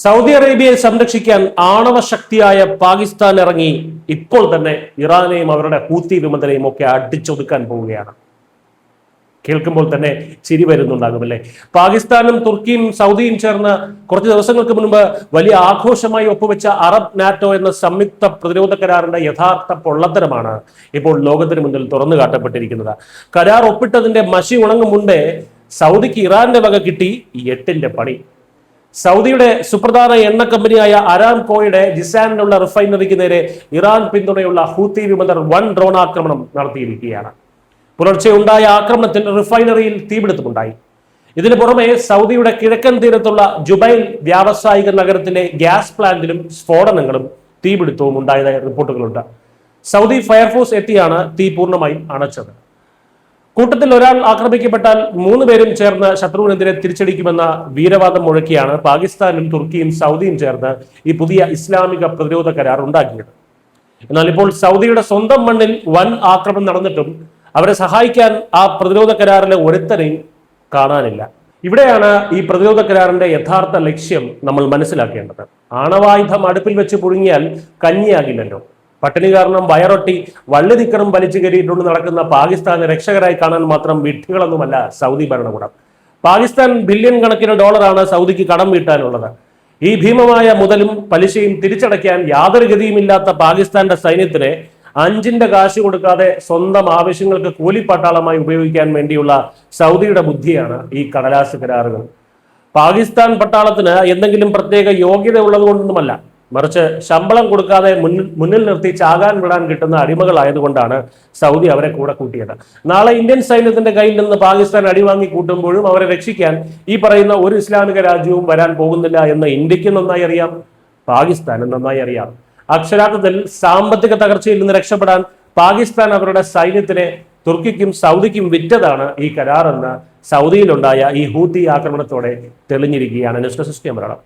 Saudi അറേബ്യയെ സംരക്ഷിക്കാൻ ആണവ ശക്തിയായ പാകിസ്ഥാൻ ഇറങ്ങി ഇപ്പോൾ തന്നെ ഇറാനെയും അവരുടെ ഹൂത്തി വിമതരെയും ഒക്കെ അടിച്ചൊതുക്കാൻ പോവുകയാണ്. കേൾക്കുമ്പോൾ തന്നെ ചിരി വരുന്നുണ്ടാകും അല്ലേ? പാകിസ്ഥാനും തുർക്കിയും സൗദിയും ചേർന്ന് കുറച്ച് ദിവസങ്ങൾക്ക് മുൻപ് വലിയ ആഘോഷമായി ഒപ്പുവെച്ച അറബ് നാറ്റോ എന്ന സംയുക്ത പ്രതിരോധ കരാറിന്റെ യഥാർത്ഥ പൊള്ളത്തരമാണ് ഇപ്പോൾ ലോകത്തിന് മുന്നിൽ തുറന്നു കാട്ടപ്പെട്ടിരിക്കുന്നത്. കരാർ ഒപ്പിട്ടതിന്റെ മഷി ഉണങ്ങും മുമ്പേ സൗദിക്ക് ഇറാന്റെ വക കിട്ടി ഈ 8ന്റെ പണി. സൗദിയുടെ സുപ്രധാന എണ്ണ കമ്പനിയായ അരാംകോയുടെ ജിസാനിലുള്ള റിഫൈനറിക്ക് നേരെ ഇറാൻ പിന്തുണയുള്ള ഹൂത്തി വിമതർ വൻ ഡ്രോൺ ആക്രമണം നടത്തിയിരിക്കുകയാണ്. പുലർച്ചെ ഉണ്ടായ ആക്രമണത്തിൽ റിഫൈനറിയിൽ തീപിടുത്തമുണ്ടായി. ഇതിനു പുറമെ സൗദിയുടെ കിഴക്കൻ തീരത്തുള്ള ജുബൈൽ വ്യാവസായിക നഗരത്തിലെ ഗ്യാസ് പ്ലാന്റിലും സ്ഫോടനങ്ങളും തീപിടുത്തവും ഉണ്ടായതായി റിപ്പോർട്ടുകളുണ്ട്. സൗദി ഫയർഫോഴ്സ് എത്തിയാണ് തീ പൂർണ്ണമായും അണച്ചത്. കൂട്ടത്തിൽ ഒരാൾ ആക്രമിക്കപ്പെട്ടാൽ 3 പേരും ചേർന്ന് ശത്രുവിനെതിരെ തിരിച്ചടിക്കുമെന്ന വീരവാദം മുഴക്കിയാണ് പാകിസ്ഥാനും തുർക്കിയും സൗദിയും ചേർന്ന് ഈ പുതിയ ഇസ്ലാമിക പ്രതിരോധ കരാർ ഉണ്ടാക്കിയത്. എന്നാൽ ഇപ്പോൾ സൗദിയുടെ സ്വന്തം മണ്ണിൽ വൻ ആക്രമണം നടന്നിട്ടും അവരെ സഹായിക്കാൻ ആ പ്രതിരോധ കരാറിലെ ഒരുത്തരെയും കാണാനില്ല. ഇവിടെയാണ് ഈ പ്രതിരോധ കരാറിന്റെ യഥാർത്ഥ ലക്ഷ്യം നമ്മൾ മനസ്സിലാക്കേണ്ടത്. ആണവായുധം അടുപ്പിൽ വെച്ച് പുഴുങ്ങിയാൽ കഞ്ഞിയാകില്ലല്ലോ. പട്ടിണി കാരണം വയറൊട്ടി വള്ളി നിക്കറും വലിച്ചു കയറിയിട്ടുണ്ട് നടക്കുന്ന പാകിസ്ഥാനെ രക്ഷകരായി കാണാൻ മാത്രം വിഡ്ഢികളൊന്നുമല്ല സൗദി ഭരണകൂടം. പാകിസ്ഥാൻ ബില്യൺ കണക്കിന് ഡോളറാണ് സൗദിക്ക് കടം വീട്ടാനുള്ളത്. ഈ ഭീമമായ മുതലും പലിശയും തിരിച്ചടയ്ക്കാൻ യാതൊരു ഗതിയുമില്ലാത്ത പാകിസ്ഥാന്റെ സൈന്യത്തിനെ 5ന്റെ കാശ് കൊടുക്കാതെ സ്വന്തം ആവശ്യങ്ങൾക്ക് കൂലിപ്പട്ടാളമായി ഉപയോഗിക്കാൻ വേണ്ടിയുള്ള സൗദിയുടെ ബുദ്ധിയാണ് ഈ കടലാസ് കരാറുകൾ. പാകിസ്ഥാൻ പട്ടാളത്തിന് എന്തെങ്കിലും പ്രത്യേക യോഗ്യത ഉള്ളത് കൊണ്ടൊന്നുമല്ല, മറിച്ച് ശമ്പളം കൊടുക്കാതെ മുന്നിൽ നിർത്തി ചാകാൻ വിടാൻ കിട്ടുന്ന അടിമകളായതുകൊണ്ടാണ് സൗദി അവരെ കൂടെ കൂട്ടിയത്. നാളെ ഇന്ത്യൻ സൈന്യത്തിന്റെ കയ്യിൽ നിന്ന് പാകിസ്ഥാൻ അടിവാങ്ങി കൂട്ടുമ്പോഴും അവരെ രക്ഷിക്കാൻ ഈ പറയുന്ന ഒരു ഇസ്ലാമിക രാജ്യവും വരാൻ പോകുന്നില്ല എന്ന് ഇന്ത്യക്ക് നന്നായി അറിയാം, പാകിസ്ഥാനും നന്നായി അറിയാം. അക്ഷരാർത്ഥത്തിൽ സാമ്പത്തിക തകർച്ചയിൽ നിന്ന് രക്ഷപ്പെടാൻ പാകിസ്ഥാൻ അവരുടെ സൈന്യത്തിനെ തുർക്കിക്കും സൗദിക്കും വിറ്റതാണ് ഈ കരാറെന്ന് സൗദിയിലുണ്ടായ ഈ ഹൂത്തി ആക്രമണത്തോടെ തെളിഞ്ഞിരിക്കുകയാണ്. News desk Malayalam.